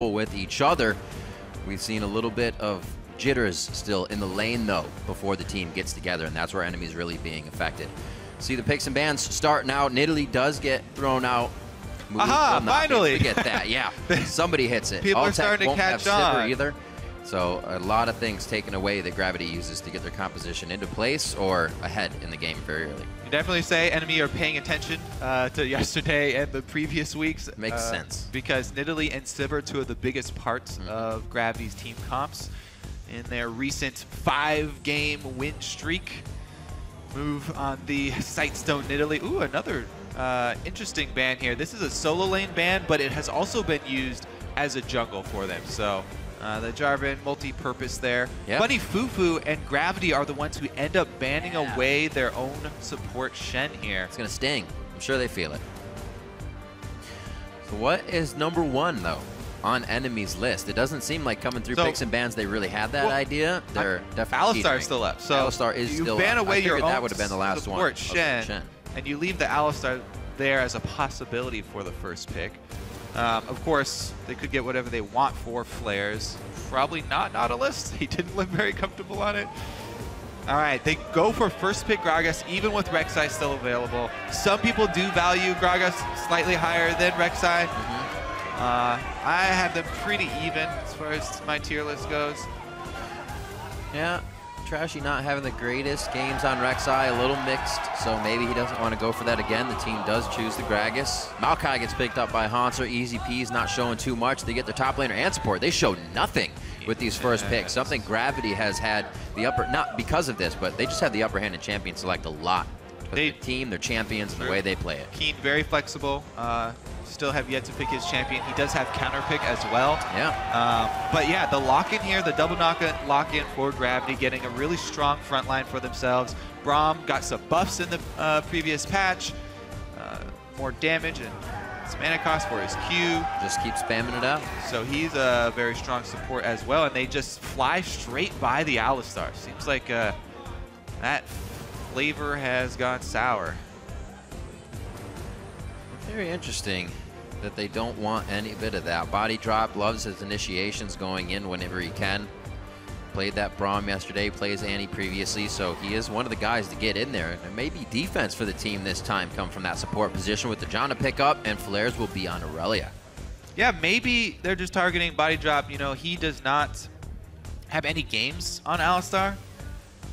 with each other. We've seen a little bit of jitters still in the lane though before the team gets together, and that's where enemies really being affected. See the picks and bans starting out. Nidalee does get thrown out. Aha! Finally, get that. Yeah, somebody hits it. People Altec are starting to catch on either. So a lot of things taken away that Gravity uses to get their composition into place or ahead in the game very early. You definitely say NME are paying attention to yesterday and the previous weeks. Makes sense. Because Nidalee and Civ are two of the biggest parts of Gravity's team comps. In their recent 5-game win streak, move on the Sightstone Nidalee. Ooh, another interesting ban here. This is a solo lane ban, but it has also been used as a jungle for them. So the Jarvan multi-purpose there. Yep. Funny, FuFuu and Gravity are the ones who end up banning away their own support Shen here. It's going to sting. I'm sure they feel it. So what is number one, though, on enemies' list? It doesn't seem like coming through picks and bans they really had that idea. They're definitely Alistar's still up. So Alistar is still up. You ban away your own that would have been the last one. Shen, and you leave the Alistar there as a possibility for the first pick. Of course, they could get whatever they want for Flaresz. Probably not Nautilus. He didn't look very comfortable on it. All right, they go for first pick Gragas, even with Rek'Sai still available. Some people do value Gragas slightly higher than Rek'Sai. I have them pretty even as far as my tier list goes. Yeah, Trashy not having the greatest games on Rek'Sai, a little mixed, so maybe he doesn't want to go for that again. The team does choose the Gragas. Maokai gets picked up by Hauntzer. Easy P's not showing too much. They get their top laner and support. They show nothing with these first picks. Something Gravity has had the upper, not because of this, but they just have the upper hand in champion select a lot. Their team, their champions, and the way they play it. Keane, very flexible. Still have yet to pick his champion. He does have counter pick as well. Yeah. But yeah, the lock-in here, the double lock-in for Gravity, getting a really strong front line for themselves. Braum got some buffs in the previous patch, more damage and some mana cost for his Q. Just keep spamming it out. So he's a very strong support as well, and they just fly straight by the Alistar. Seems like that flavor has gone sour. Very interesting that they don't want any bit of that. Bodydrop loves his initiations going in whenever he can. Played that Braum yesterday, plays Annie previously, so he is one of the guys to get in there. And maybe defense for the team this time come from that support position with the Janna pickup, and Flaresz will be on Irelia. Yeah, maybe they're just targeting Bodydrop. You know, he does not have any games on Alistar.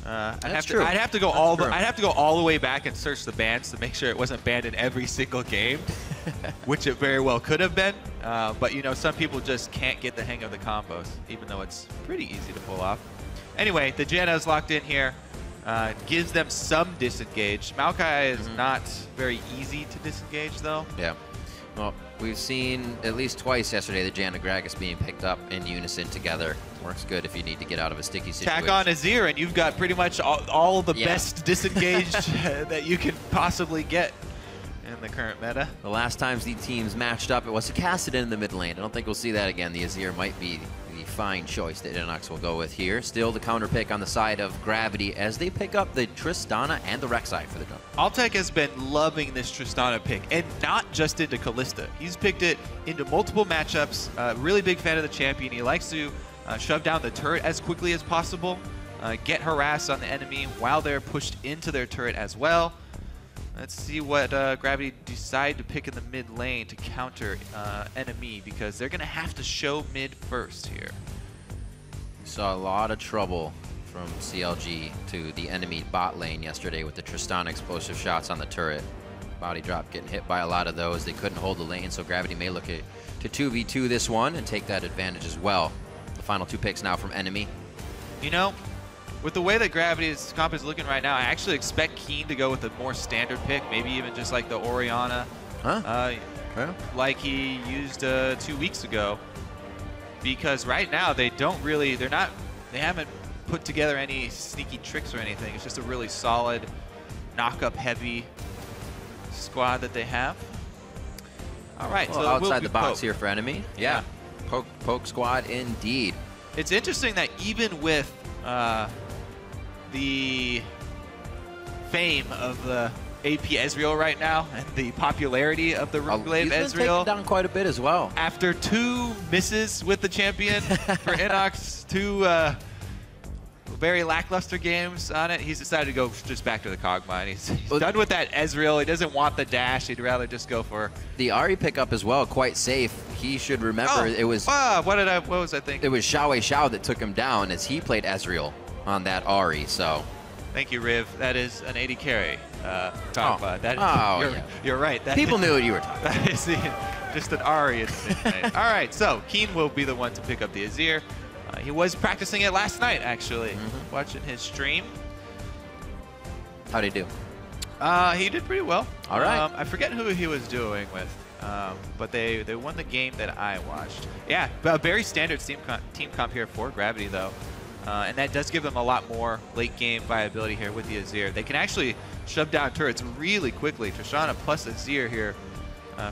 I'd have to go all the way back and search the bans to make sure it wasn't banned in every single game, which it very well could have been. But you know, some people just can't get the hang of the combos, even though it's pretty easy to pull off. Anyway, the Janna is locked in here, gives them some disengage. Maokai is not very easy to disengage though. Yeah. Well, we've seen at least twice yesterday the Janna Gragas being picked up in unison together. Works good if you need to get out of a sticky situation. Tack on Azir and you've got pretty much all the best disengage that you can possibly get in the current meta. The last times these teams matched up, it was Kassadin in the mid lane. I don't think we'll see that again. The Azir might be the fine choice that innoX will go with here. Still the counter pick on the side of Gravity as they pick up the Tristana and the Rek'Sai for the jump. Altec has been loving this Tristana pick, and not just into Kalista. He's picked it into multiple matchups. Really big fan of the champion. He likes to shove down the turret as quickly as possible, get harassed on the enemy while they're pushed into their turret as well. Let's see what Gravity decide to pick in the mid lane to counter NME, because they're going to have to show mid first here. We saw a lot of trouble from CLG to the enemy bot lane yesterday with the Tristana explosive shots on the turret. Bodydrop getting hit by a lot of those. They couldn't hold the lane, so Gravity may look at to 2v2 this one and take that advantage as well. The final 2 picks now from NME. You know, with the way that Gravity's comp is looking right now, I actually expect Keane to go with a more standard pick, maybe even just like the Orianna, like he used 2 weeks ago. Because right now they haven't put together any sneaky tricks or anything. It's just a really solid, knock-up heavy squad that they have. All right, well, so outside the box here for NME. Yeah, poke squad indeed. It's interesting that even with the fame of the AP Ezreal right now and the popularity of the Ruglaive Ezreal. He's been taken down quite a bit as well. After 2 misses with the champion for innoX, 2 very lackluster games on it, he's decided to go just back to the Kog'Maw. And he's done with that Ezreal. He doesn't want the dash. He'd rather just go for the Ahri pickup as well. Quite safe. He should remember it was. What was I thinking? It was Xiao that took him down as he played Ezreal on that Ahri. So. Thank you, Riv. That is an AD carry. You're right. People knew what you were talking about. That is just an Ahri. All right, so Keane will be the one to pick up the Azir. He was practicing it last night, actually, watching his stream. How'd he do? He did pretty well. All right. I forget who he was doing with, but they won the game that I watched. Yeah, a very standard team comp here for Gravity, though. And that does give them a lot more late game viability here with the Azir. They can actually shove down turrets really quickly. Tristana plus Azir here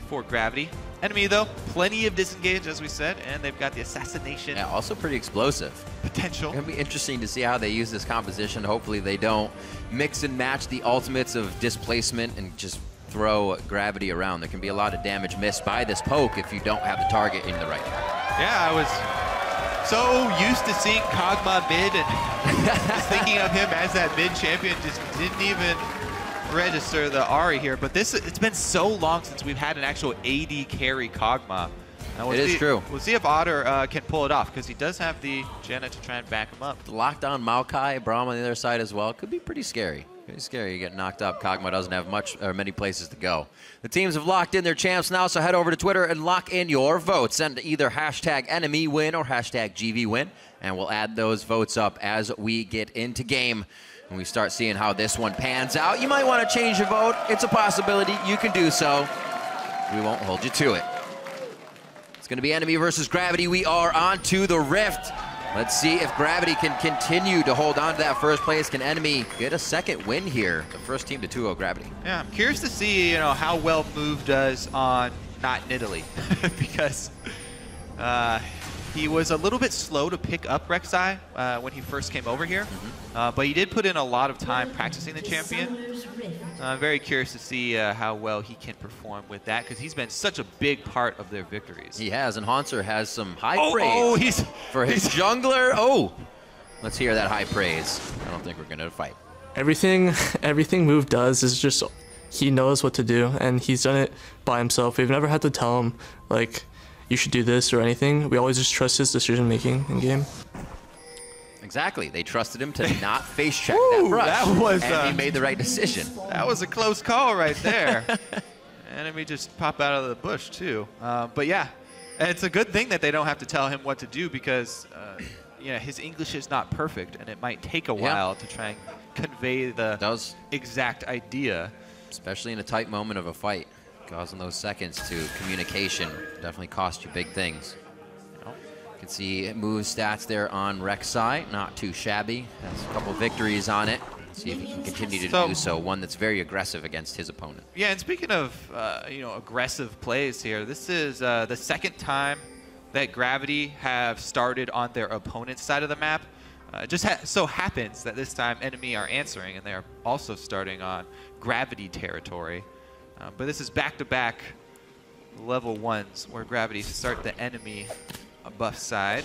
for Gravity. NME, though, plenty of disengage, as we said, and they've got the assassination. Yeah, also pretty explosive. Potential. It's going to be interesting to see how they use this composition. Hopefully they don't mix and match the ultimates of displacement and just throw Gravity around. There can be a lot of damage missed by this poke if you don't have the target in the right spot. Yeah, I was so used to seeing Kog'Maw mid and just thinking of him as that mid champion, just didn't even register the Ahri here. But it's been so long since we've had an actual AD carry Kog'Maw. It is true. We'll see if Otter can pull it off, because he does have the Janna to try and back him up. The lockdown Maokai, Braum on the other side as well. Could be pretty scary. Pretty scary. You get knocked up. Kog'Maw doesn't have many places to go. The teams have locked in their champs now, so head over to Twitter and lock in your votes. Send either hashtag NME win or hashtag GV win, and we'll add those votes up as we get into game and we start seeing how this one pans out. You might want to change your vote. It's a possibility. You can do so. We won't hold you to it. It's going to be NME versus Gravity. We are on to the Rift. Let's see if Gravity can continue to hold on to that first place. Can NME get a second win here? The first team to 2-0 Gravity. Yeah, I'm curious to see, how well Move does on not in Italy, because he was a little bit slow to pick up Rek'Sai when he first came over here, but he did put in a lot of time practicing the champion. I'm very curious to see how well he can perform with that, because he's been such a big part of their victories. He has, and Hauntzer has some high praise for his jungler. Oh, let's hear that high praise. I don't think we're going to fight. Everything Move does is just, he knows what to do, and he's done it by himself. We've never had to tell him, like, you should do this or anything. We always just trust his decision making in game. Exactly. They trusted him to not face check that brush. And he made the right decision. That was a close call right there. And we just pop out of the bush too. But yeah, it's a good thing that they don't have to tell him what to do, because his English is not perfect, and it might take a while to try and convey the exact idea. Especially in a tight moment of a fight. Causing those seconds to communication definitely cost you big things. You can see Move stats there on Rek'Sai, not too shabby. Has a couple victories on it. See if he can continue to do so. One that's very aggressive against his opponent. Yeah, and speaking of aggressive plays here, this is the second time that Gravity have started on their opponent's side of the map. It just so happens that this time NME are answering, and they're also starting on Gravity territory. But this is back-to-back level 1s where Gravity start the enemy buff side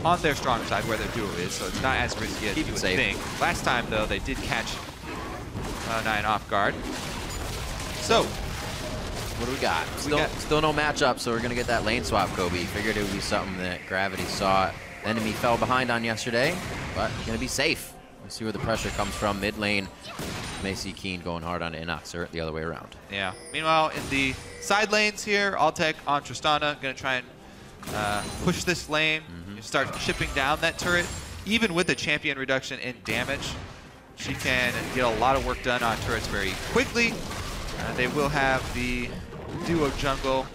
on their strong side where their duo is, so it's not as risky as you would think. Last time, though, they did catch 9 off guard. So, what do we got? Still no matchup, so we're going to get that lane swap, Kobe. Figured it would be something that Gravity saw. Enemy fell behind on yesterday, but going to be safe. We'll see where the pressure comes from. Mid lane, may see Keane going hard on innoX, or the other way around. Yeah. Meanwhile, in the side lanes here, Altec on Tristana, going to try and push this lane, start chipping down that turret. Even with the champion reduction in damage, she can get a lot of work done on turrets very quickly. They will have the duo jungle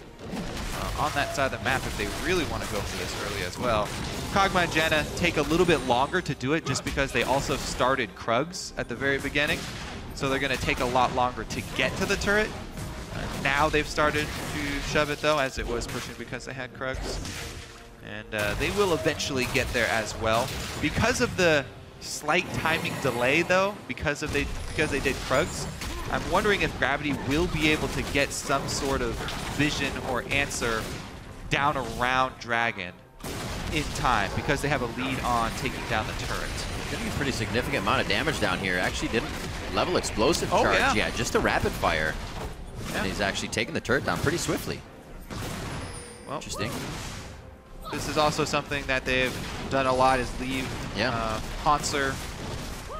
on that side of the map if they really want to go for this early as well. Kog'Maw and Janna take a little bit longer to do it just because they also started Krugs at the very beginning. So they're going to take a lot longer to get to the turret. Now they've started to shove it, though, as it was pushing because they had Krugs. And they will eventually get there as well. Because of the slight timing delay, though, because they did Krugs, I'm wondering if Gravity will be able to get some sort of vision or answer down around Dragon in time, because they have a lead on taking down the turret. Gonna be a pretty significant amount of damage down here. Actually didn't level explosive charge yet, just a rapid fire. And he's actually taking the turret down pretty swiftly. Well, interesting. This is also something that they've done a lot, is leave Hauntzer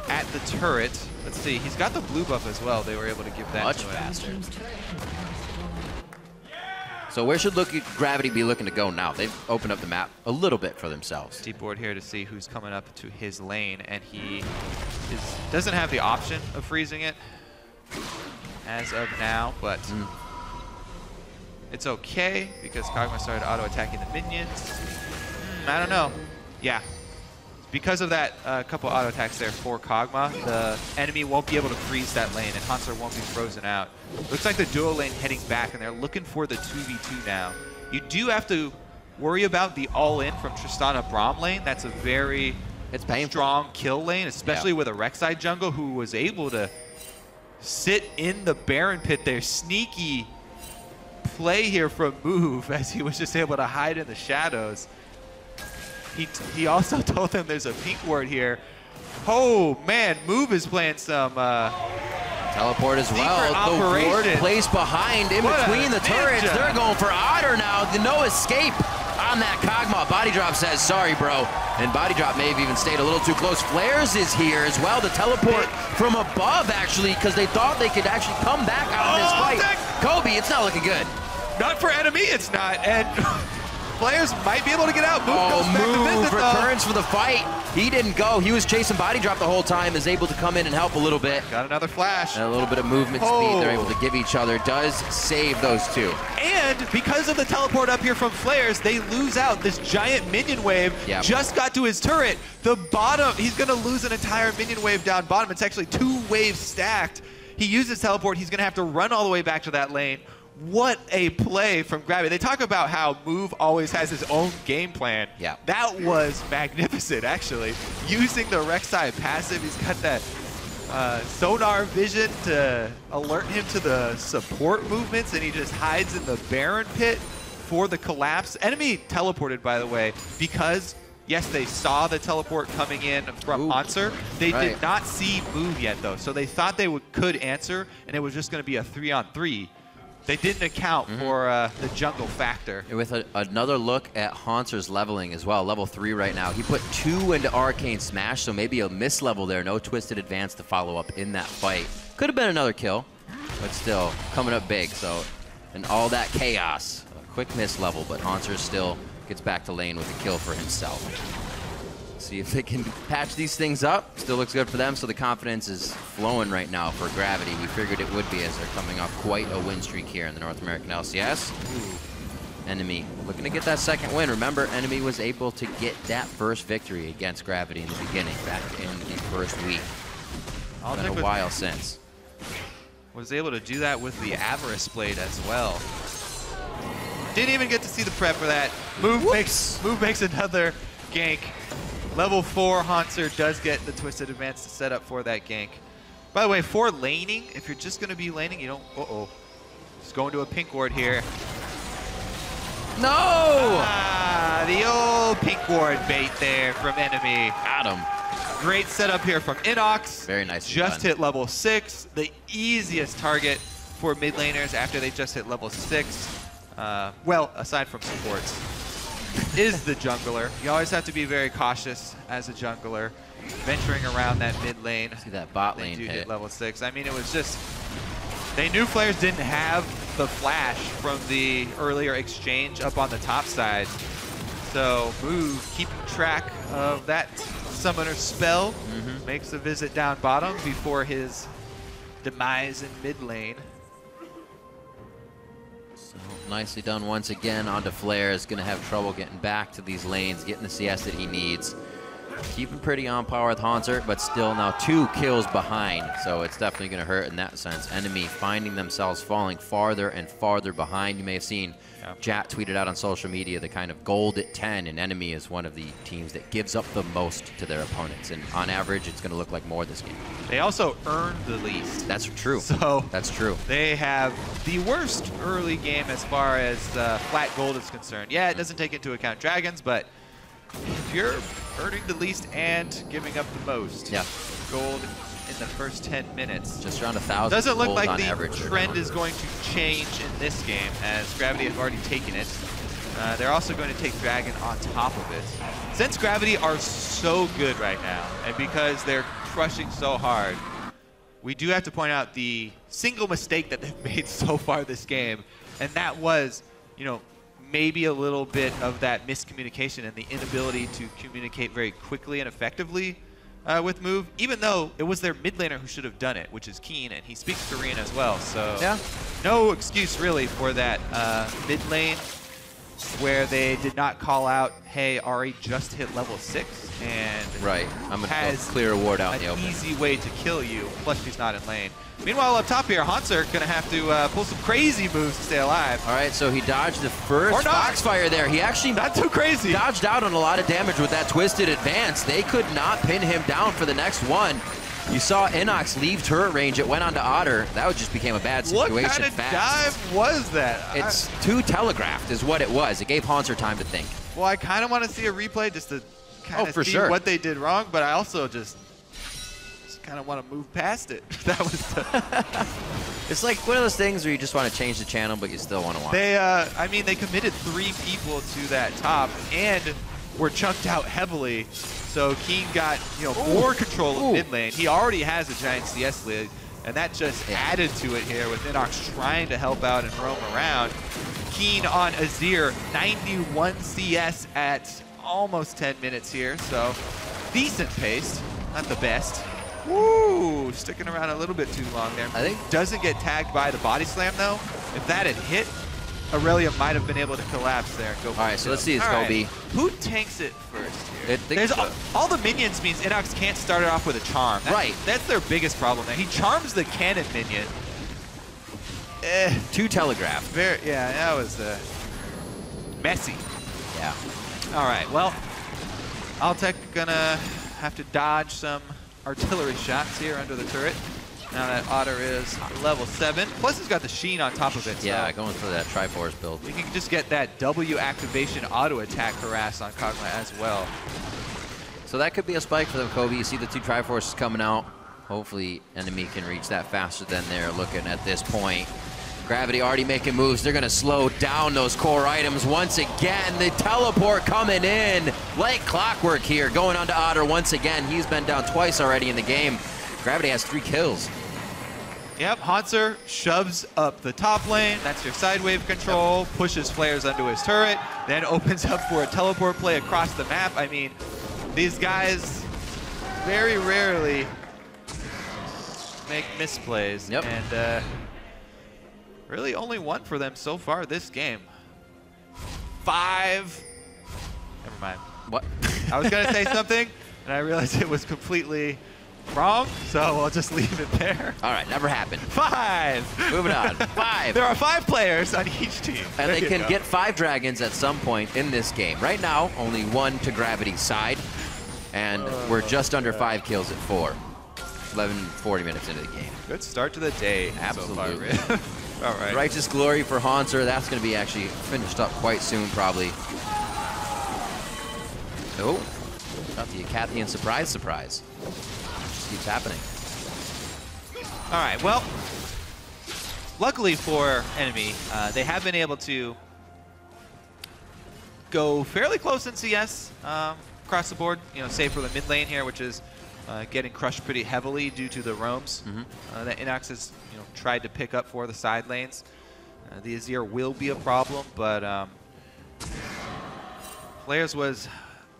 at the turret. Let's see, he's got the blue buff as well. They were able to give that much to him. faster. So where should Gravity be looking to go now? They've opened up the map a little bit for themselves. Deep board here to see who's coming up to his lane, and he doesn't have the option of freezing it as of now, but it's okay because Kog'Maw started auto-attacking the minions. I don't know. Yeah. Because of that couple auto attacks there for Kog'Maw, the enemy won't be able to freeze that lane, and Hauntzer won't be frozen out. Looks like the duo lane heading back, and they're looking for the 2v2 now. You do have to worry about the all-in from Tristana Braum lane. That's a very strong kill lane, especially with a Rek'Sai jungle who was able to sit in the Baron pit there. Sneaky play here from Move, as he was just able to hide in the shadows. He also told them there's a pink ward here. Oh man, Move is playing some teleport as well. The ward placed behind in between the turrets. They're going for Otter now. No escape on that Kog'Maw. Bodydrop says, sorry, bro. And Bodydrop may have even stayed a little too close. Flaresz is here as well to teleport from above, actually, because they thought they could actually come back out of this fight. Kobe, it's not looking good. Not for NME, it's not. And Flaresz might be able to get out. Move returns for the fight. He didn't go. He was chasing Bodydrop the whole time, is able to come in and help a little bit. Got another flash. And a little bit of movement speed they're able to give each other. Does save those two. And because of the teleport up here from Flaresz, they lose out. This giant minion wave just got to his turret. The bottom, he's going to lose an entire minion wave down bottom. It's actually 2 waves stacked. He uses teleport. He's going to have to run all the way back to that lane. What a play from Gravity. They talk about how Move always has his own game plan. Yeah. That was magnificent, actually. Using the Rek'Sai passive, he's got that sonar vision to alert him to the support movements, and he just hides in the Baron pit for the collapse. Enemy teleported, by the way, because, yes, they saw the teleport coming in from Hauntzer. They did not see Move yet, though, so they thought they could answer, and it was just going to be a 3-on-3. They didn't account for the jungle factor. With another look at Hauntzer's leveling as well, level 3 right now. He put 2 into Arcane Smash, so maybe a mislevel there. No Twisted Advance to follow up in that fight. Could have been another kill, but still coming up big. So, and all that chaos, a quick mislevel, but Hauntzer still gets back to lane with a kill for himself. See if they can patch these things up. Still looks good for them, so the confidence is flowing right now for Gravity. We figured it would be, as they're coming off quite a win streak here in the North American LCS. NME looking to get that second win. Remember, NME was able to get that first victory against Gravity in the beginning, back in the first week. It's been a while since. Was able to do that with the Avarice Blade as well. Didn't even get to see the prep for that. Move makes another gank. Level 4 Hauntzer does get the Twisted Advance to set up for that gank. By the way, for laning, if you're just going to be laning, you don't... Just going to a pink ward here. No! The old pink ward bait there from NME. Got him. Great setup here from innoX. Very nice. Just hit level 6. The easiest target for mid laners after they just hit level 6. Well, aside from supports. Is the jungler. You always have to be very cautious as a jungler, venturing around that mid lane. See that bot lane hit. hit Level 6. I mean, it was just... They knew Flaresz didn't have the flash from the earlier exchange up on the top side. So, Move keeping track of that summoner spell. Makes a visit down bottom before his demise in mid lane. Nicely done once again onto Flaresz. Going to have trouble getting back to these lanes, getting the CS that he needs. keeping pretty on par with Hauntzer, but still now 2 kills behind. So it's definitely going to hurt in that sense. Enemy finding themselves falling farther and farther behind. You may have seen Jat tweeted out on social media the kind of gold at 10, and Enemy is one of the teams that gives up the most to their opponents. And on average, it's going to look like more this game. They also earned the least. That's true. So that's true. They have the worst early game as far as flat gold is concerned. Yeah, it doesn't take into account dragons, but if you're earning the least and giving up the most gold in the first 10 minutes. Just around 1,000. Doesn't look like on the average trend is going to change in this game, as Gravity have already taken it. They're also going to take Dragon on top of it. Since Gravity are so good right now, and because they're crushing so hard, we do have to point out the single mistake that they've made so far this game, and that was, you know, maybe a little bit of that miscommunication and the inability to communicate very quickly and effectively with Move, even though it was their mid laner who should have done it, which is Keane, and he speaks Korean as well. So no excuse really for that mid lane where they did not call out, hey, Ahri just hit level 6 and I'm gonna clear a ward out in the open. Easy way to kill you, plus he's not in lane. Meanwhile, up top here, Hauntzer gonna have to pull some crazy moves to stay alive. All right, so he dodged the first Foxfire there. He actually not too crazy. Dodged out on a lot of damage with that twisted advance. They could not pin him down for the next one. You saw innoX leave turret range. It went on to Otter. That just became a bad situation. What kind of dive was that? It's too telegraphed is what it was. It gave Hauntzer time to think. Well, I kind of want to see a replay just to kind of see what they did wrong, but I also just kind of want to move past it. That was it's like one of those things where you just want to change the channel, but you still want to watch. They, I mean, they committed 3 people to that top and were chunked out heavily. So Keane got, you know, more control of mid lane. He already has a giant CS lead, and that just added to it here with innoX trying to help out and roam around. Keane on Azir, 91 CS at almost 10 minutes here, so decent pace, not the best. Woo, sticking around a little bit too long there. I think doesn't get tagged by the body slam though. If that had hit, Irelia might have been able to collapse there. Go. All right, so let's see this Kobe. Who tanks it first here? All the minions means innoX can't start it off with a charm. That's their biggest problem there. He charms the cannon minion. Too telegraphed. Yeah, that was messy. Yeah. All right, well, Altec gonna have to dodge some artillery shots here under the turret. Now that Otter is level 7. Plus he's got the Sheen on top of it. Yeah, going for that Triforce build. We can just get that W activation auto attack harass on Kog'Maw as well. So that could be a spike for them, Kobe. You see the 2 Triforces coming out. Hopefully Enemy can reach that faster than they're looking at this point. Gravity already making moves. They're going to slow down those core items once again. The teleport coming in like clockwork here. Going on to Otter once again. He's been down twice already in the game. Gravity has 3 kills. Yep, Hauntzer shoves up the top lane. That's your side wave control. Pushes flares onto his turret. Then opens up for a teleport play across the map. I mean, these guys very rarely make misplays. And really only 1 for them so far this game. 5. Never mind. What? I was going to say something, and I realized it was completely wrong, so I'll just leave it there. All right, never happened. 5. Moving on. 5. There are 5 players on each team. And they can get 5 dragons at some point in this game. Right now, only 1 to Gravity's side, and we're just under 5 kills at 4. 40 minutes into the game. Good start to the day. Absolutely. So far. All right. Righteous Glory for Hauntzer. That's going to be actually finished up quite soon, probably. Oh, got the Acathian surprise. Just keeps happening. All right, well, luckily for Enemy, they have been able to go fairly close in CS across the board, you know, save for the mid lane here, which is getting crushed pretty heavily due to the roams that innoX has tried to pick up for the side lanes. The Azir will be a problem, but Flaresz was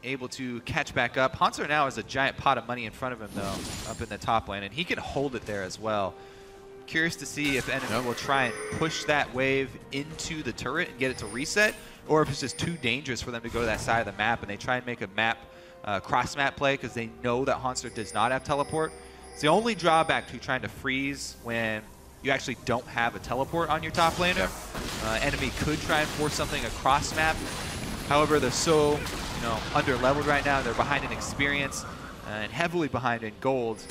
able to catch back up. Hauntzer now has a giant pot of money in front of him, though, up in the top lane, and he can hold it there as well. Curious to see if Enemy will try and push that wave into the turret and get it to reset, or if it's just too dangerous for them to go to that side of the map, and they try and make a map cross-map play because they know that Hauntzer does not have teleport. It's the only drawback to trying to freeze when you actually don't have a teleport on your top laner. Enemy could try and force something across map. However, they're so under-leveled right now. They're behind in experience and heavily behind in gold.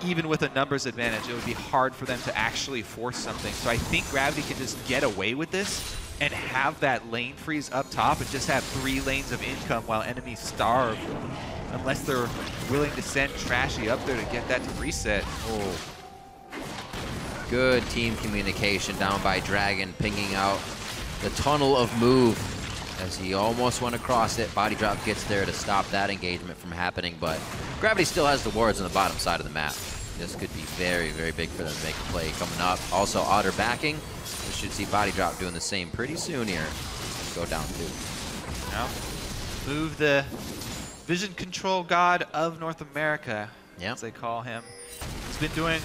Even with a numbers advantage, it would be hard for them to actually force something. So I think Gravity can just get away with this and have that lane freeze up top and just have 3 lanes of income while enemies starve. Unless they're willing to send Trashy up there to get that to reset. Oh. Good team communication down by Dragon, pinging out the tunnel of move as he almost went across it. Bodydrop gets there to stop that engagement from happening, but Gravity still has the wards on the bottom side of the map. This could be very, very big for them to make a play coming up. Also, Otter backing. We should see Bodydrop doing the same pretty soon here. Go down 2. Now, move the vision control god of North America, as they call him. He's been doing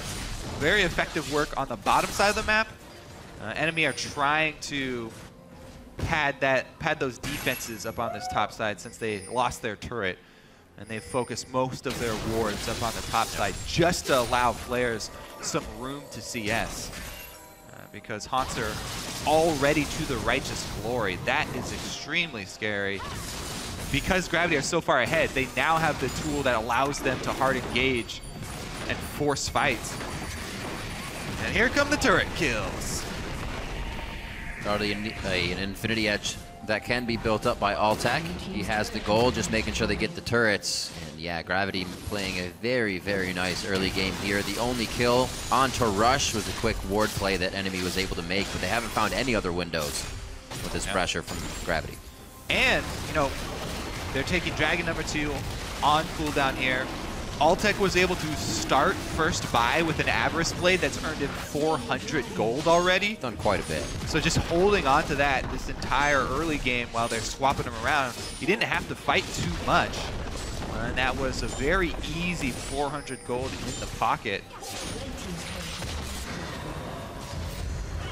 very effective work on the bottom side of the map. Enemy are trying to pad those defenses up on this top side since they lost their turret. And they've focused most of their wards up on the top side just to allow Flaresz some room to CS. Because Hauntzer already to the righteous glory. That is extremely scary. Because Gravity are so far ahead, they now have the tool that allows them to hard engage and force fights. And here come the turret kills. Already an Infinity Edge that can be built up by Altec. He has the goal, just making sure they get the turrets. And yeah, Gravity playing a very, very nice early game here. The only kill onto Rush was a quick ward play that Enemy was able to make, but they haven't found any other windows with this pressure from Gravity. And, they're taking Dragon number 2 on cooldown here. Altec was able to start first buy with an Avarice Blade that's earned him 400 gold already. Done quite a bit. So just holding on to that this entire early game while they're swapping him around, he didn't have to fight too much. And that was a very easy 400 gold in the pocket.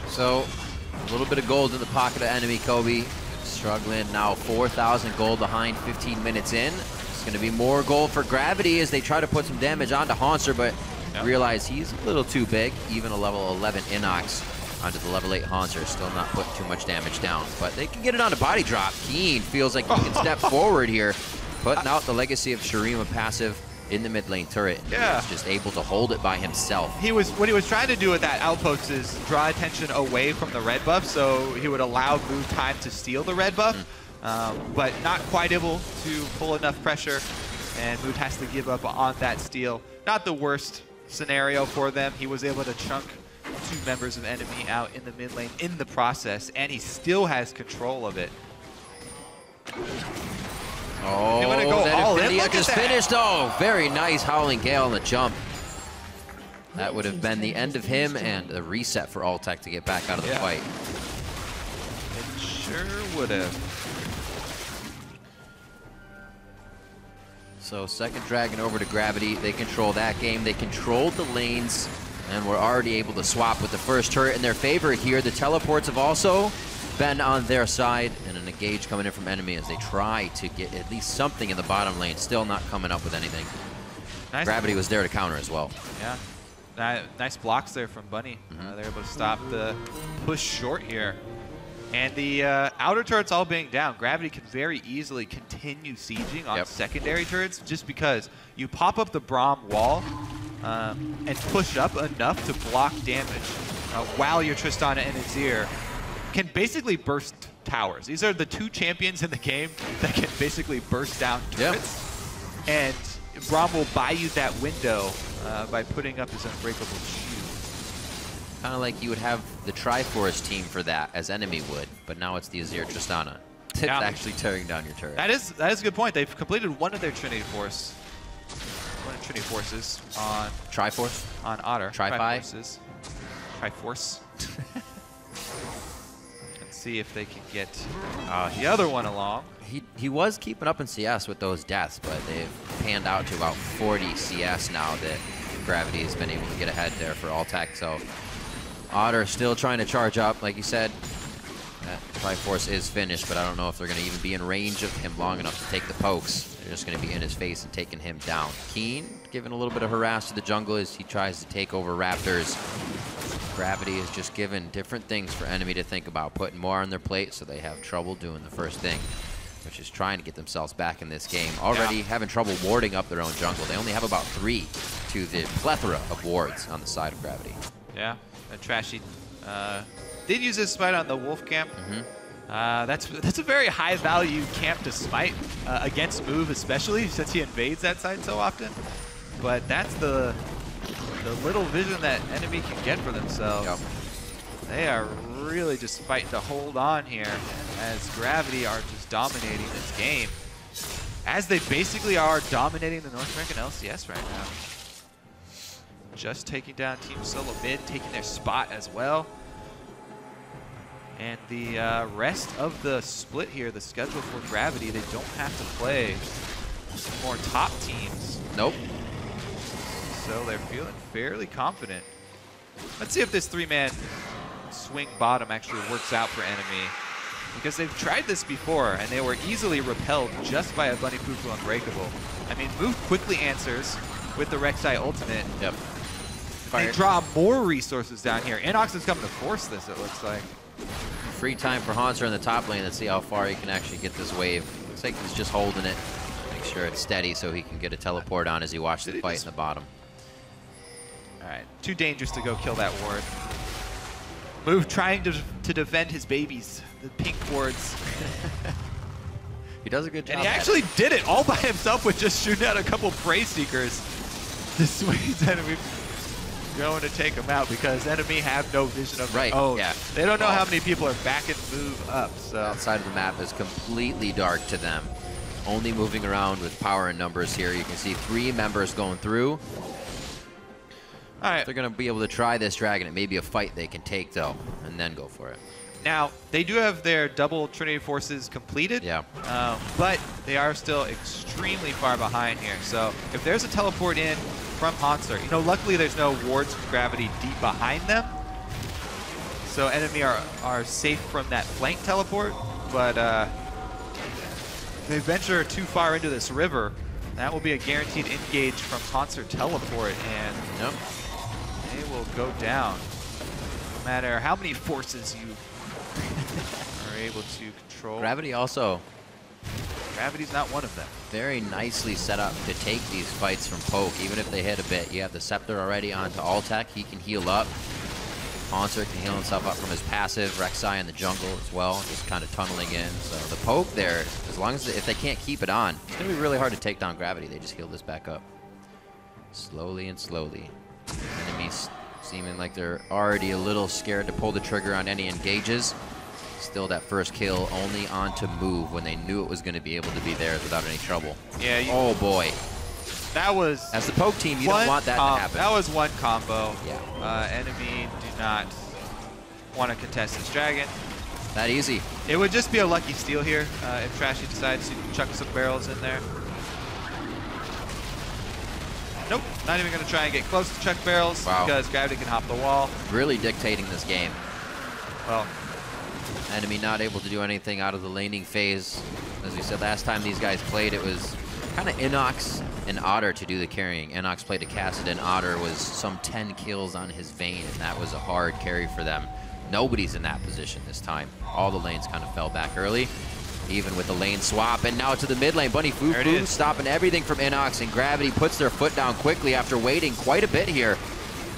So, a little bit of gold in the pocket of Enemy Kobe. Struggling now, 4,000 gold behind 15 minutes in. Going to be more gold for Gravity as they try to put some damage onto Hauntzer, but realize he's a little too big. Even a level 11 innoX onto the level 8 Hauntzer, still not putting too much damage down. But they can get it onto Bodydrop. Keane feels like he can step forward here, putting out the legacy of Shurima passive in the mid lane turret. Yeah. He's just able to hold it by himself. What he was trying to do with that outpost is draw attention away from the red buff, so he would allow Move time to steal the red buff. But not quite able to pull enough pressure, and Mood has to give up on that steal. Not the worst scenario for them. He was able to chunk 2 members of Enemy out in the mid lane in the process, and he still has control of it. Oh, they want to go all in. Look just at that. Finished. Oh, very nice Howling Gale on the jump. That would have been the end of him and the reset for Altec to get back out of the fight. It sure would have. So second Dragon over to Gravity. They control that game. They controlled the lanes and were already able to swap with the first turret in their favor here. The teleports have also been on their side, and an engage coming in from Enemy as they try to get at least something in the bottom lane. Still not coming up with anything. Nice. Gravity was there to counter as well. Yeah, nice blocks there from Bunny. They're able to stop the push short here. And the outer turrets all being down, Gravity can very easily continue sieging on secondary turrets just because you pop up the Braum wall and push up enough to block damage while your Tristana and Azir can basically burst towers. These are the 2 champions in the game that can basically burst down turrets. And Braum will buy you that window by putting up his unbreakable shield. Kind of like you would have the Triforce team for that, as Enemy would, but now it's the Azir Tristana. It's actually tearing down your turret. That is a good point. They've completed one of their Trinity Forces on Triforce? On Otter. Triforce. Let's see if they can get the other one along. He was keeping up in CS with those deaths, but they've panned out to about 40 CS now that Gravity has been able to get ahead there for Altec. So Otter still trying to charge up, like you said. That Triforce is finished, but I don't know if they're going to even be in range of him long enough to take the pokes. They're just going to be in his face and taking him down. Keane giving a little bit of harass to the jungle as he tries to take over Raptors. Gravity is just given different things for enemy to think about, putting more on their plate so they have trouble doing the first thing, which is trying to get themselves back in this game. Already having trouble warding up their own jungle. They only have about 3 to the plethora of wards on the side of Gravity. Yeah, and Trashy did use his smite on the wolf camp. That's a very high value camp to smite against move, especially since he invades that side so often. But that's the little vision that enemy can get for themselves. Yep. They are really just fighting to hold on here as Gravity are just dominating this game, as they basically are dominating the North American LCS right now. Just taking down Team Solo mid, taking their spot as well. And the rest of the split here, the schedule for Gravity, they don't have to play more top teams. Nope. So they're feeling fairly confident. Let's see if this 3-man swing bottom actually works out for enemy, because they've tried this before and they were easily repelled just by a Bunny FuFuu Unbreakable. I mean, Move quickly answers with the Rek'Sai ultimate. Yep. They draw more resources down here. innoX is coming to force this, it looks like. Free time for Hauntzer in the top lane. Let's see how far he can actually get this wave. Looks like he's just holding it. Make sure it's steady so he can get a teleport on as he watches the fight in the bottom. All right, too dangerous to go kill that ward. Move trying to defend his babies, the pink wards. He does a good job. And he actually did it all by himself with just shooting out a couple Prey Seekers. This Swain's enemy going to take him out because enemy have no vision of their own. Yeah. They don't know how many people are backing Move up. So that side of the map is completely dark to them. Only moving around with power and numbers here. You can see 3 members going through. All right. They're going to be able to try this dragon. It may be a fight they can take, though, and then go for it. Now, they do have their double Trinity Forces completed, but they are still extremely far behind here. So if there's a teleport in from Hauntzer, you know, luckily there's no wards from Gravity deep behind them. So enemy are safe from that flank teleport, but if they venture too far into this river, that will be a guaranteed engage from Hauntzer teleport, and they will go down. No matter how many forces you are able to control. Gravity also. Gravity's not one of them. Very nicely set up to take these fights from Poke, even if they hit a bit. You have the Scepter already onto Altec. He can heal up. Hauntzer can heal himself up from his passive. Rek'Sai in the jungle as well, just kind of tunneling in. So the Poke there, as long as if they can't keep it on, it's going to be really hard to take down Gravity. They just heal this back up. Slowly and slowly. Enemies seeming like they're already a little scared to pull the trigger on any engages. Still that first kill only onto Move when they knew it was going to be able to be theirs without any trouble. Yeah. Oh boy. That was... As the Poke team, you don't want that to happen. That was one combo. Yeah. Enemy do not want to contest this dragon. That easy. It would just be a lucky steal here if Trashy decides to chuck some barrels in there. Nope, not even going to try and get close to chuck barrels because Gravity can hop the wall. Really dictating this game. Well, enemy not able to do anything out of the laning phase. As we said last time these guys played, it was kind of innoX and Otter to do the carrying. innoX played a Kassadin. Otter was some 10 kills on his Vayne, and that was a hard carry for them. Nobody's in that position this time. All the lanes kind of fell back early, even with the lane swap. And now to the mid lane, Bunny FuFuu stopping everything from innoX, and Gravity puts their foot down quickly after waiting quite a bit here.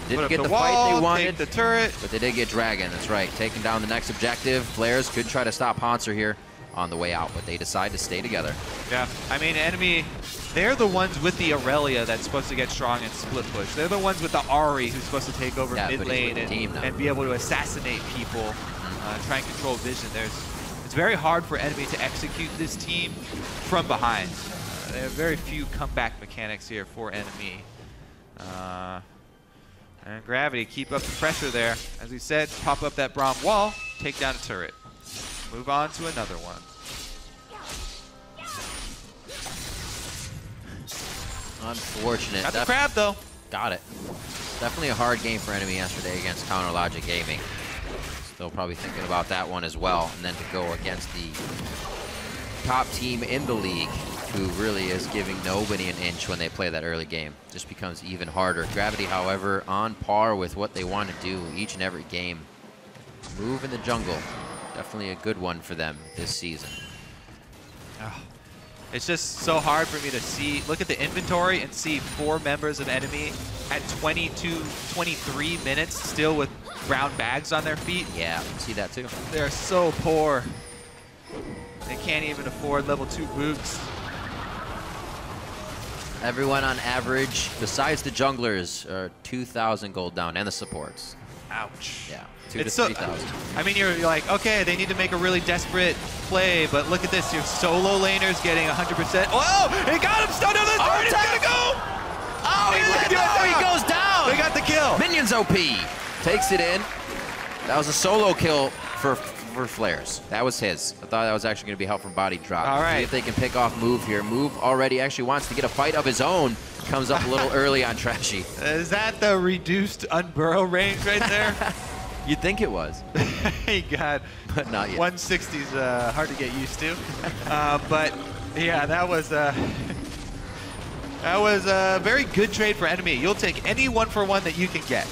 Didn't get the fight they wanted, the turret, but they did get Dragon. That's right, taking down the next objective. Flaresz could try to stop Hauntzer here on the way out, but they decide to stay together. Yeah, I mean, enemy, they're the ones with the Irelia that's supposed to get strong and split push. They're the ones with the Ahri who's supposed to take over mid lane and be able to assassinate people, try and control vision. It's very hard for enemy to execute this team from behind. They have very few comeback mechanics here for enemy. And Gravity keep up the pressure there. As we said, pop up that Braum wall, take down a turret. Move on to another one. Unfortunate. Got the crab though. Got it. Definitely a hard game for enemy yesterday against Counter Logic Gaming. Still probably thinking about that one as well. And then to go against the top team in the league. FuFuu really is giving nobody an inch when they play that early game. Just becomes even harder. Gravity, however, on par with what they want to do each and every game. Move in the jungle. Definitely a good one for them this season. Oh, it's just so hard for me to see. Look at the inventory and see 4 members of enemy at 22, 23 minutes still with brown bags on their feet. Yeah, see that too. They're so poor. They can't even afford level 2 boots. Everyone on average, besides the junglers, are 2,000 gold down, and the supports. Ouch. Yeah, 2,000 to 3,000. I mean, you're like, okay, they need to make a really desperate play, but look at this. Your solo laner's getting 100%. Whoa! He got him! Stunned on the third! He's gonna go! Oh, he goes down! They got the kill! Minions OP takes it in. That was a solo kill for Flaresz. That was his. I thought that was actually going to be help from Bodydrop. All right. See if they can pick off Move here. Move already actually wants to get a fight of his own. Comes up a little early on Trashy. Is that the reduced unburrow range right there? You'd think it was. He got, but not yet. 160's hard to get used to. But yeah, that was a very good trade for enemy. You'll take any 1-for-1 that you can get,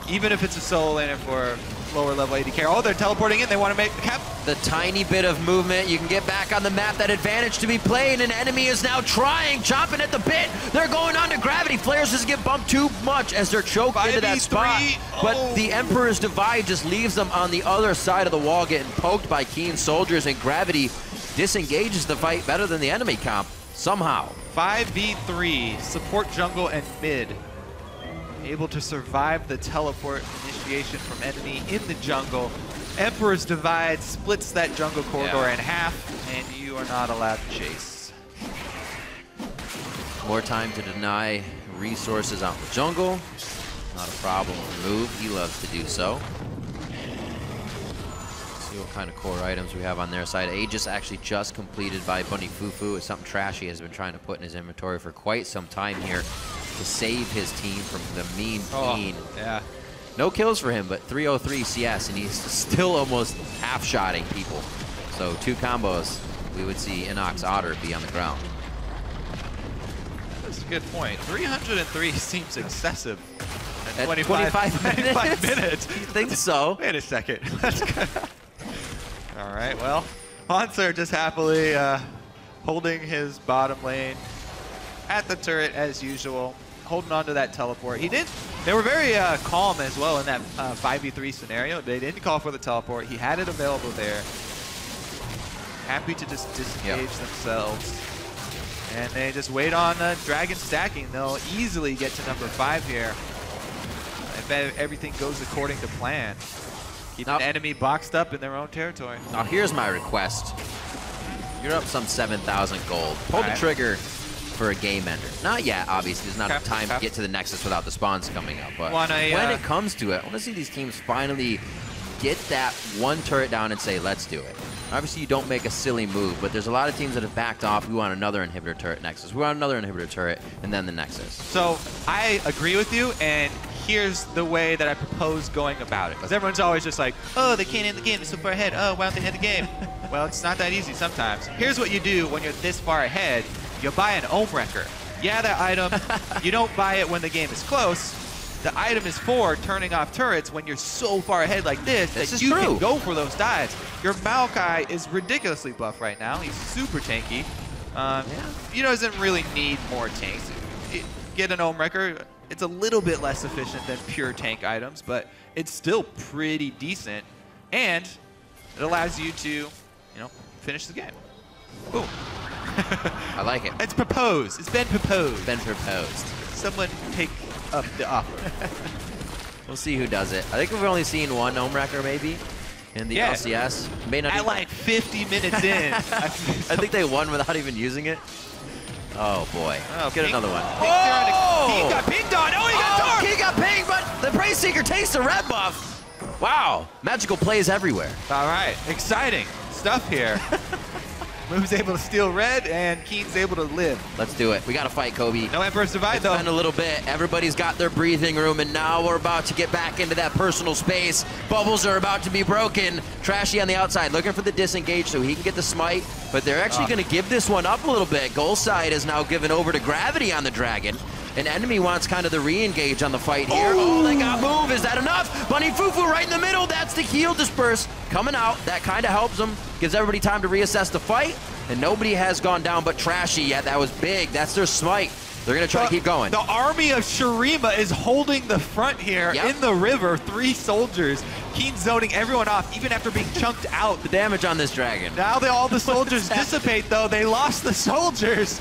even if it's a solo laner for lower level AD carry. Oh, they're teleporting in. They want to make the cap. The tiny bit of movement, you can get back on the map. That advantage to be played, and enemy is now trying, chomping at the bit. They're going on to gravity. Flaresz doesn't get bumped too much as they're choked into that spot. But the Emperor's Divide just leaves them on the other side of the wall, getting poked by Keane soldiers, and gravity disengages the fight better than the enemy comp somehow. 5v3, support jungle and mid. Able to survive the teleport initiation from enemy in the jungle. Emperor's Divide splits that jungle corridor in half, and you are not allowed to chase. More time to deny resources out in the jungle. Not a problem with Move. He loves to do so. Let's see what kind of core items we have on their side. Aegis actually just completed by Bunny FuFuu. It's something Trashy has been trying to put in his inventory for quite some time here to save his team from the mean Keane. Yeah. No kills for him, but 303 CS, and he's still almost half-shotting people. So 2 combos, we would see innoX Otter be on the ground. That's a good point. 303 seems excessive. At 25 minutes. You think so? Wait a second. That's good. All right, well, Hauntzer just happily holding his bottom lane at the turret as usual, holding on to that teleport. They were very calm as well in that 5v3 scenario. They didn't call for the teleport. He had it available there. Happy to just disengage themselves. And they just wait on Dragon stacking. They'll easily get to number 5 here if everything goes according to plan. Keep an enemy boxed up in their own territory. Now here's my request. You're up some 7,000 gold. Pull the trigger for a game ender. Not yet, obviously. There's not enough time to get to the Nexus without the spawns coming up. But when it comes to it, I want to see these teams finally get that one turret down and say, let's do it. Obviously, you don't make a silly move, but there's a lot of teams that have backed off. We want another inhibitor turret Nexus. We want another inhibitor turret, and then the Nexus. So I agree with you, and here's the way that I propose going about it. Because everyone's always just like, oh, they can't end the game. They're so far ahead. Oh, why don't they end the game? Well, it's not that easy sometimes. Here's what you do when you're this far ahead. You buy an Ohm Wrecker. Yeah, that item, you don't buy it when the game is close. The item is for turning off turrets when you're so far ahead like this that you can go for those dives. Your Maokai is ridiculously buff right now. He's super tanky. He doesn't really need more tanks. Get an Ohm Wrecker. It's a little bit less efficient than pure tank items, but it's still pretty decent. And it allows you to, finish the game. Boom. I like it. It's proposed. It's been proposed. Been proposed. Someone take up the offer. We'll see who does it. I think we've only seen one Ohm Wrecker maybe in the LCS. May not at like 50 minutes in. I think they won without even using it. Oh boy. Oh, get another one. He got pinged on. Oh, he got dark. He got pinged, but the Praise Seeker takes the red buff. Wow. Magical plays everywhere. All right. Exciting stuff here. Move's able to steal red, and Keane's able to live. Let's do it. We got to fight, Kobe. No Emperor's Divide, though. It's been a little bit. Everybody's got their breathing room, and now we're about to get back into that personal space. Bubbles are about to be broken. Trashy on the outside, looking for the disengage so he can get the smite, but they're actually going to give this one up a little bit. Goal side is now given over to Gravity on the Dragon. And NME wants kind of the re-engage on the fight here. Oh, they got move. Is that enough? Bunny FuFuu right in the middle. That's the heal disperse coming out. That kind of helps them. Gives everybody time to reassess the fight. And nobody has gone down but Trashy yet. That was big. That's their smite. They're going to try to keep going. The army of Shurima is holding the front here in the river. 3 soldiers. Keane zoning everyone off, even after being chunked out. The damage on this Dragon. Now all the soldiers dissipate, though. They lost the soldiers.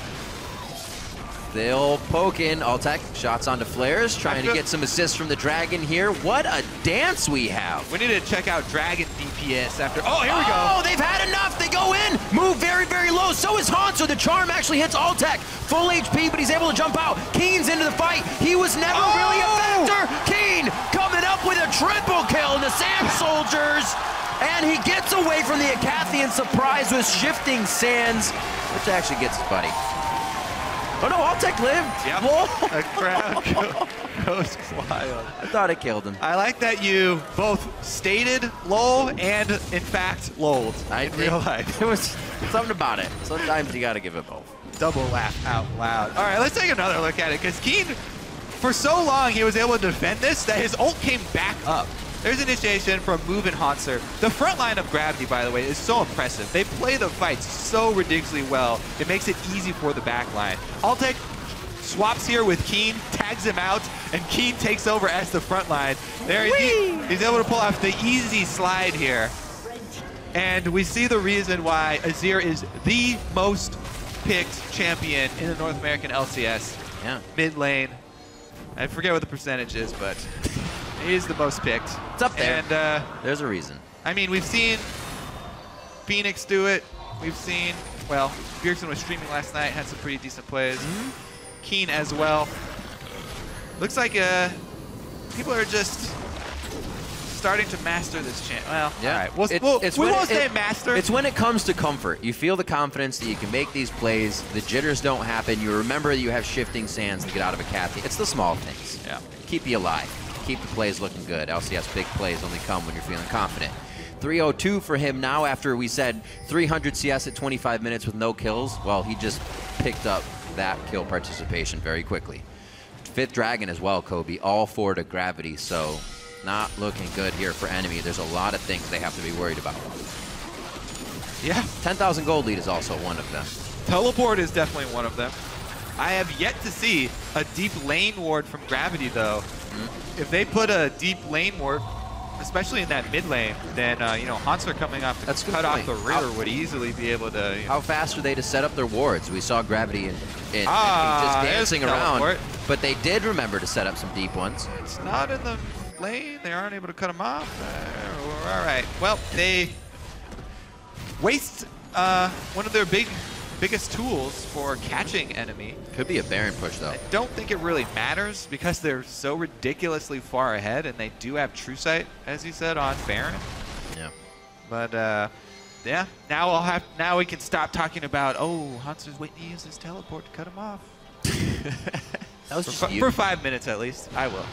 They'll poke in. Altec shots onto Flaresz, trying to get some assists from the Dragon here. What a dance we have. We need to check out Dragon DPS after. Oh, here we go. Oh, they've had enough. They go in. Move very, very low. So is Hauntzer. The charm actually hits Altec. Full HP, but he's able to jump out. Keane's into the fight. He was never really a factor. Keane coming up with a triple kill in the Sand Soldiers. And he gets away from the Acathian surprise with Shifting Sands, which actually gets his buddy. Oh no, Altec lived. Yep. Whoa. The crowd goes wild. I thought it killed him. I like that you both stated lol and in fact lolled in real life. There was something about it. Sometimes you gotta give it both. Double laugh out loud. All right, let's take another look at it, because Keane, for so long he was able to defend this that his ult came back up. There's initiation from Move and Hauntzer. The front line of Gravity, by the way, is so impressive. They play the fights so ridiculously well. It makes it easy for the back line. Altec swaps here with Keane, tags him out, and Keane takes over as the front line. There he's able to pull off the easy slide here. And we see the reason why Azir is the most picked champion in the North American LCS. Yeah. Mid lane. I forget what the percentage is, but he's the most picked. It's up there. And there's a reason. I mean, we've seen Phoenix do it. We've seen, well, Bjergsen was streaming last night, had some pretty decent plays. Keane as well. Looks like people are just starting to master this champ. Well, yeah. All right. We won't say master. It's when it comes to comfort. You feel the confidence that you can make these plays. The jitters don't happen. You remember that you have Shifting Sands to get out of a Cathy. It's the small things. Yeah. Keep you alive. Keep the plays looking good. LCS big plays only come when you're feeling confident. 302 for him now after we said 300 CS at 25 minutes with no kills. Well, he just picked up that kill participation very quickly. 5th Dragon as well, Kobe. All 4 to Gravity, so not looking good here for NME. There's a lot of things they have to be worried about. Yeah. 10,000 gold lead is also one of them. Teleport is definitely one of them. I have yet to see a deep lane ward from Gravity, though. If they put a deep lane ward, especially in that mid lane, then you know, Hauntzer coming off to cut off the river would easily be able to. How fast are they to set up their wards? We saw Gravity and just dancing around, but they did remember to set up some deep ones. It's not in the lane. They aren't able to cut them off. All right. Well, they waste one of their biggest tools for catching NME. Could be a Baron push, though. I don't think it really matters because they're so ridiculously far ahead, and they do have True Sight, as you said, on Baron. Yeah. But yeah, now we can stop talking about, oh, Hauntzer's waiting to use his teleport to cut him off. That was for 5 minutes at least. I will.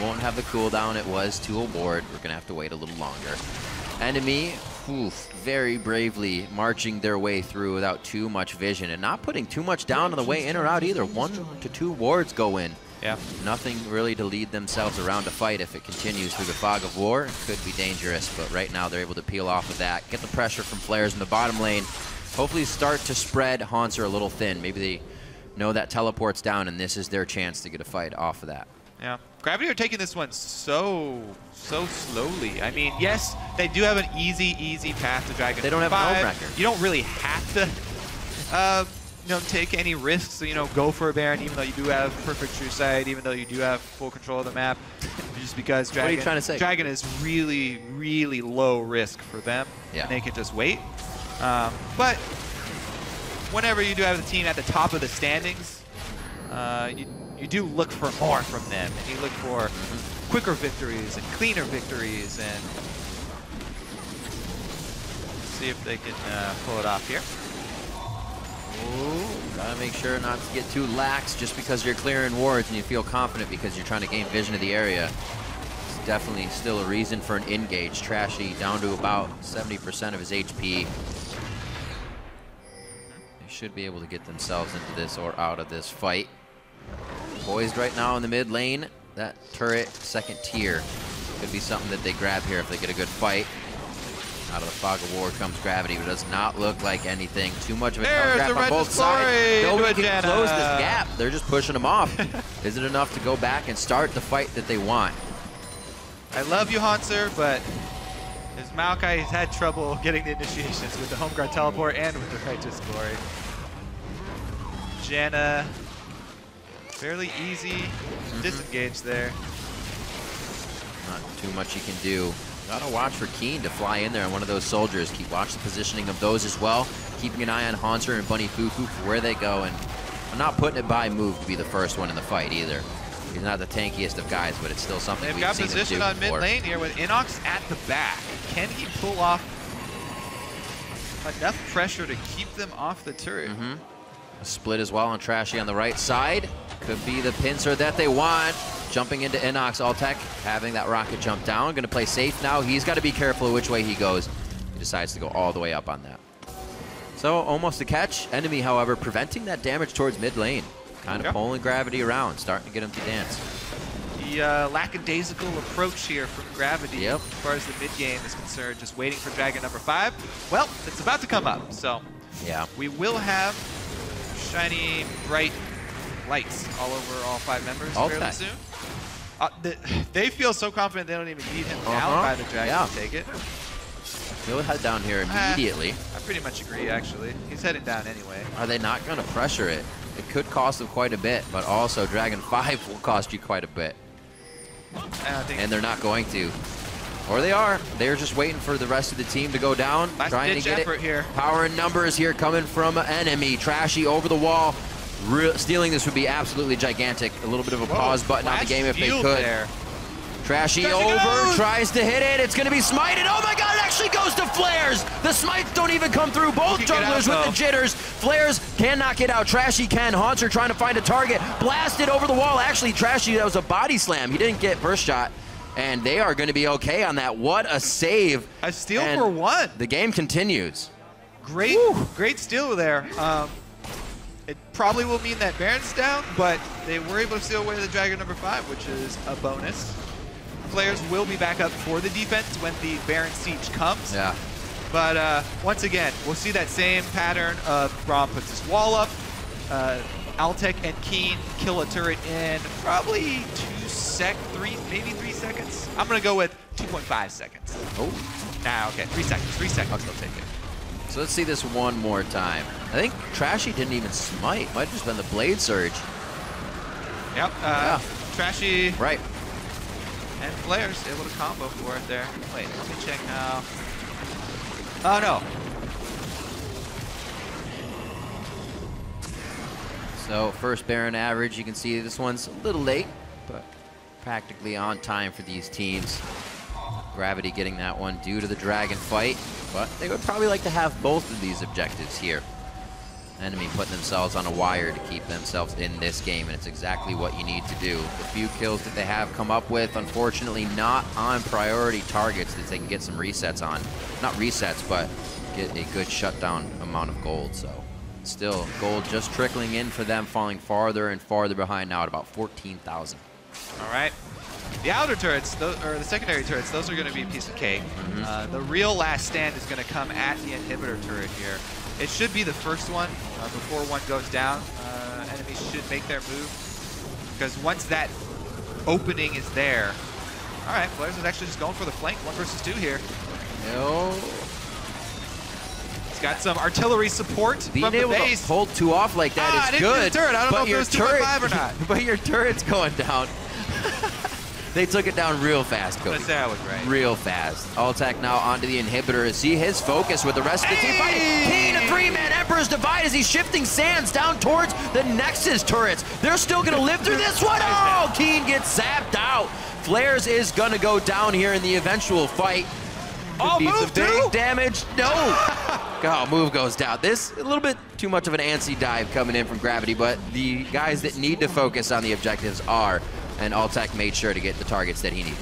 Won't have the cooldown. It was 2 aboard. We're gonna have to wait a little longer. NME, very bravely marching their way through without too much vision and not putting too much down on the way in or out either. 1 to 2 wards go in. Yeah. Nothing really to lead themselves around to fight. If it continues through the fog of war, it could be dangerous, but right now they're able to peel off of that, get the pressure from Flaresz in the bottom lane, hopefully start to spread Hauntzer a little thin. Maybe they know that teleport's down and this is their chance to get a fight off of that. Yeah. Gravity are taking this one so slowly. I mean, yes, they do have an easy path to Dragon. They don't have an home record. You don't really have to, you know, take any risks. You know, go for a Baron, even though you do have perfect True Sight, even though you do have full control of the map. Just because Dragon, what are you trying to say? Dragon is really low risk for them. Yeah. And they can just wait. But whenever you do have the team at the top of the standings, you do look for more from them, and you look for quicker victories and cleaner victories, and see if they can pull it off here. Ooh, gotta make sure not to get too lax just because you're clearing wards and you feel confident because you're trying to gain vision of the area. It's definitely still a reason for an engage. Trashy down to about 70% of his HP. They should be able to get themselves into this or out of this fight. Poised right now in the mid lane. That turret, second tier, could be something that they grab here if they get a good fight. Out of the fog of war comes Gravity, but it does not look like anything. Too much of a cover grab on both sides. Nobody can close this gap. They're just pushing them off. Is it enough to go back and start the fight that they want? I love you, Hauntzer, but his Maokai has had trouble getting the initiations with the home guard teleport and with the Righteous Glory. Janna, fairly easy disengage there. Not too much you can do. Gotta watch for Keane to fly in there on one of those soldiers. Watch the positioning of those as well. Keeping an eye on Hauntzer and Bunny FuFuu for where they go. And I'm not putting it by move to be the first one in the fight either. He's not the tankiest of guys, but it's still something we've seen him do before. They've got position on mid lane here with innoX at the back. Can he pull off enough pressure to keep them off the turret? A split as well on Trashy on the right side. Could be the pincer that they want. Jumping into innoX, Altec having that rocket jump down. Gonna play safe now. He's got to be careful of which way he goes. He decides to go all the way up on that. So almost a catch. NME, however, preventing that damage towards mid lane. Kind of pulling Gravity around, starting to get him to dance. The lackadaisical approach here from Gravity as far as the mid game is concerned, just waiting for Dragon number 5. Well, it's about to come up, so we will have shiny, bright lights all over all 5 members fairly soon. They feel so confident they don't even need him down by the Dragon to take it. He'll head down here immediately. I pretty much agree, actually. He's heading down anyway. Are they not going to pressure it? It could cost them quite a bit, but also Dragon 5 will cost you quite a bit. And they're not going to. Or they are. They're just waiting for the rest of the team to go down. Trying to get it. Here. Power and numbers here coming from NME. Trashy over the wall. Stealing this would be absolutely gigantic. A little bit of a pause button on the game if they could. Trashy over, tries to hit it. It's going to be smited. Oh my god, it actually goes to Flaresz. The smites don't even come through. Both jugglers with the jitters. Flaresz cannot get out. Trashy can. Hauntzer trying to find a target. Blasted over the wall. Actually, Trashy, that was a body slam. He didn't get first shot. And they are going to be okay on that. What a save. A steal for 1. The game continues. Great steal there. It probably will mean that Baron's down, but they were able to steal away the Dragon number 5, which is a bonus. Players will be back up for the defense when the Baron siege comes. But once again, we'll see that same pattern of Braum puts his wall up. Altec and Keane kill a turret in probably 3 seconds. I'm gonna go with 2.5 seconds. Okay, 3 seconds. 3 seconds, they'll take it. So let's see this one more time. I think Trashy didn't even smite. Might have just been the blade surge. Trashy. Right. And Flaresz able to combo for it there. Wait, let me check now. Oh no. So first Baron average, you can see this one's a little late, but practically on time for these teams. Gravity getting that one due to the Dragon fight, but they would probably like to have both of these objectives here. NME putting themselves on a wire to keep themselves in this game, and it's exactly what you need to do. The few kills that they have come up with, unfortunately not on priority targets that they can get some resets on. Not resets, but get a good shutdown amount of gold. So still, gold just trickling in for them, falling farther and farther behind now at about 14,000. All right. The outer turrets, or the secondary turrets, those are going to be a piece of cake. The real last stand is going to come at the inhibitor turret here. It should be the first one before one goes down. Enemies should make their move, because once that opening is there. All right, Flaresz is actually just going for the flank, 1 versus 2 here. He's got some artillery support from the base. Being able to hold 2 off like that is good. I don't know if it was 2.5 or not. But your turret's going down. They took it down real fast, Cody. Real fast. Altec now onto the inhibitor. See his focus with the rest of the team fighting. Keane, a 3-man Emperor's Divide as he's shifting sands down towards the Nexus turrets. They're still going to live through this one. Oh, Keane gets zapped out. Flaresz is going to go down here in the eventual fight. Could be some big damage. No. Oh, move goes down. This, a little bit too much of an antsy dive coming in from Gravity, but the guys that need to focus on the objectives are, and Altec made sure to get the targets that he needed.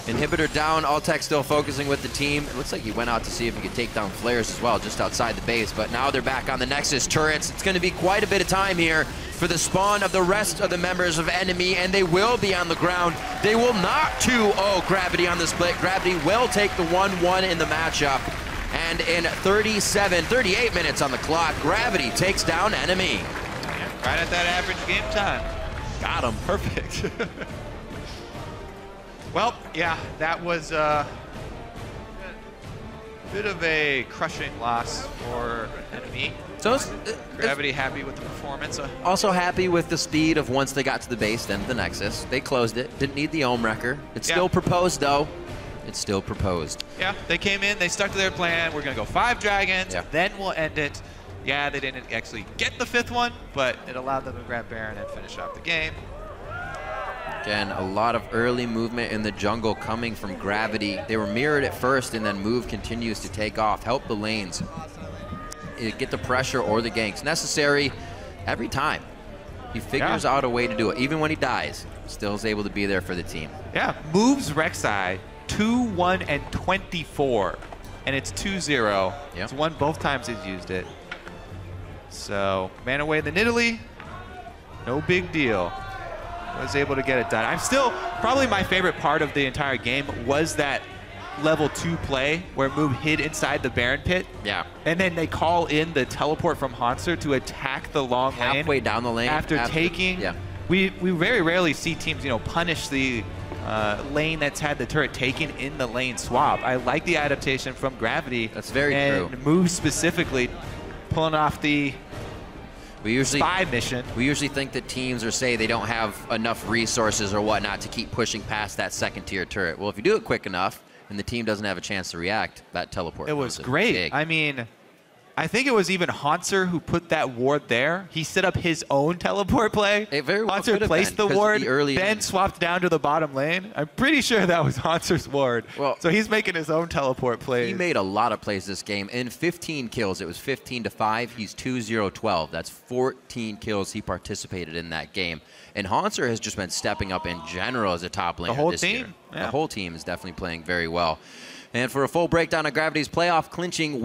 Inhibitor down, Altec still focusing with the team. It looks like he went out to see if he could take down Flaresz as well, just outside the base, but now they're back on the Nexus turrets. It's gonna be quite a bit of time here for the spawn of the rest of the members of NME, and they will be on the ground. They will not 2-0 Gravity on the split. Gravity will take the 1-1 in the matchup. And in 38 minutes on the clock, Gravity takes down NME. Yeah, right at that average game time. Got him. Perfect. Well, yeah, that was a bit of a crushing loss for NME. So Gravity happy with the performance. Also happy with the speed of once they got to the base, then the Nexus. They closed it. Didn't need the Ohm Wrecker. It's still proposed, though. It's still proposed. Yeah, they came in. They stuck to their plan. We're going to go 5 dragons. Yeah. Then we'll end it. Yeah, they didn't actually get the 5th one, but it allowed them to grab Baron and finish off the game. Again, a lot of early movement in the jungle coming from Gravity. They were mirrored at first, and then Move continues to take off, help the lanes, get the pressure or the ganks necessary every time. He figures out a way to do it. Even when he dies, still is able to be there for the team. Yeah, Move's Rek'Sai 2-1 and 24, and it's 2-0. Yep. It's won both times he's used it. So, man away the Nidalee, no big deal. Was able to get it done. I'm still, probably my favorite part of the entire game was that level 2 play where Move hid inside the Baron pit. Yeah. And then they call in the teleport from Hauntzer to attack the long lane. Halfway down the lane. After taking. Yeah. We very rarely see teams, you know, punish the lane that's had the turret taken in the lane swap. I like the adaptation from Gravity. That's very true. And Move specifically pulling off the spy mission. We usually think that teams or say they don't have enough resources or whatnot to keep pushing past that second tier turret. Well, if you do it quick enough and the team doesn't have a chance to react, that teleport. It was great. Big. I mean, I think it was even Hauntzer who put that ward there. He set up his own teleport play. It very well Hauntzer placed the ward, then swapped down to the bottom lane. I'm pretty sure that was Hauntzer's ward. Well, so he's making his own teleport plays. He made a lot of plays this game. In 15 kills, it was 15-5. He's 2-0-12. That's 14 kills he participated in that game. And Hauntzer has just been stepping up in general as a top laner this year. Yeah. The whole team is definitely playing very well. And for a full breakdown of Gravity's playoff clinching